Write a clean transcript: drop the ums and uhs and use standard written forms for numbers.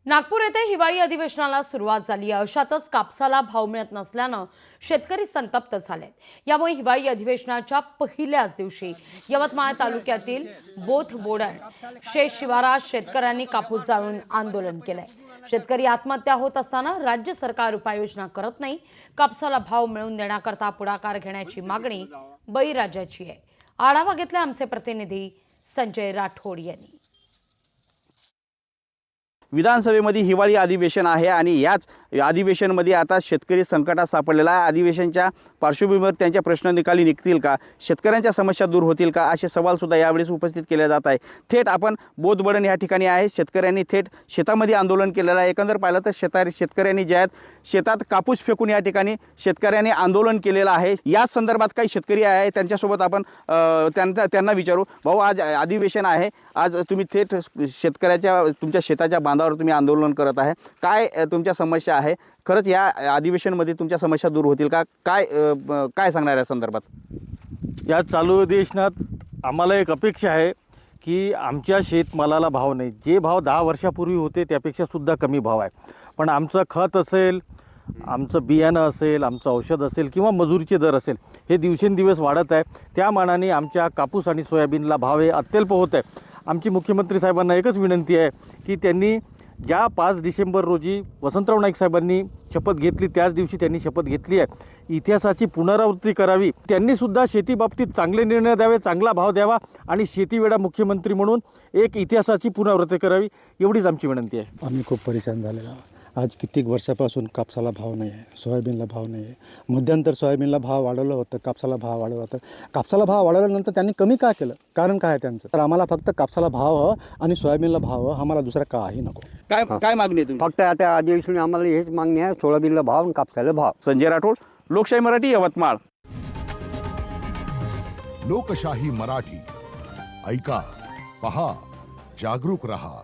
नागपूर येथे हिवाळी अधिवेशनाला सुरुवात झाली आहे। अशातच कापसाला भाव मिळत नसल्याने शेतकरी संतप्त झालेत। यामुळे हिवाळी अधिवेशनाच्या पहिल्याच दिवशी यवतमाळ तालुक्यातील बोथबोडण शेत शिवारात शेतकऱ्यांनी कापूस जाळून आंदोलन केलंय। शेतकरी आत्महत्या होत असताना राज्य सरकार उपाययोजना करत नाही। कापसाला भाव मिळवून देण्याकरता पुढाकार घेण्याची मागणी बळीराजाची आहे। आढावा घेतला आमचे प्रतिनिधी संजय राठोड यांनी। विधानसभेमध्ये हिवाळी अधिवेशन आहे आणि याच अधिवेशनमध्ये आता शेतकरी संकटात सापडलेला आहे। अधिवेशनच्या पार्श्वभूमीवर त्यांच्या प्रश्न निकाली निघतील का, शेतकऱ्यांच्या समस्या दूर होतील का, असे सवाल सुद्धा यावेळेस उपस्थित केले जात आहे। थेट आपण बोथबोडण या ठिकाणी आहे। शेतकऱ्यांनी थेट शेतामध्ये आंदोलन केलेलं आहे। एकंदर पाहिलं तर शेतकऱ्यांनी जे आहेत शेतात कापूस फेकून या ठिकाणी शेतकऱ्यांनी आंदोलन केलेलं आहे। या संदर्भात काही शेतकरी आहे त्यांच्यासोबत आपण त्यांना विचारू। भाऊ, आज अधिवेशन आहे, आज तुम्ही थेट शेतकऱ्याच्या तुमच्या शेताच्या बांधावर तुम्ही आंदोलन करत आहे। काय तुमच्या समस्या आहे? खरंच या अधिवेशनमध्ये तुमच्या समस्या दूर होतील का? काय सांगणार या संदर्भात? या चालू अधिवेशनात आम्हाला एक अपेक्षा आहे की आमच्या शेतमालाला भाव नाही। जे भाव 10 वर्षापूर्वी होते त्यापेक्षा सुद्धा कमी भाव आहे। पण आमचं खत असेल, आमचं बियाणं असेल, आमचं औषध असेल किंवा मजुरीचे दर असेल, हे दिवसेंदिवस वाढत आहे। त्या मानाने आमच्या कापूस आणि सोयाबीनला भाव हे अत्यल्प होत आहे। आमची मुख्यमंत्री साहेबांना एकच विनंती आहे की त्यांनी ज्या 5 डिसेंबर रोजी वसंतराव नाईक साहेबांनी शपथ घेतली त्याच दिवशी त्यांनी शपथ घेतली आहे, इतिहासाची पुनरावृत्ती करावी। त्यांनी सुद्धा शेतीबाबतीत चांगले निर्णय द्यावे, चांगला भाव द्यावा आणि शेतीवेळा मुख्यमंत्री म्हणून एक इतिहासाची पुनरावृत्ती करावी, एवढीच आमची विनंती आहे। आम्ही खूप परेशान झालेलो आहोत। आज कित्येक वर्षापासून कापसाला भाव नाही आहे, सोयाबीनला भाव नाही आहे। मध्यंतर सोयाबीनला भाव वाढवलं होतं, कापसाला भाव वाढवला होता। कापसाला भाव वाढवल्यानंतर त्यांनी कमी का केलं? कारण काय आहे त्यांचं? तर आम्हाला फक्त कापसाला भाव हवं आणि सोयाबीनला भाव हवं, आम्हाला दुसरा काही नको। काय मागणी आहे तुमची? फक्त आता अधिवेशनी आम्हाला हेच मागणी आहे, सोयाबीनला भाव आणि कापसाला भाव। संजय राठोड, लोकशाही मराठी, यवतमाळ। लोकशाही मराठी, ऐका, पहा, जागरूक रहा।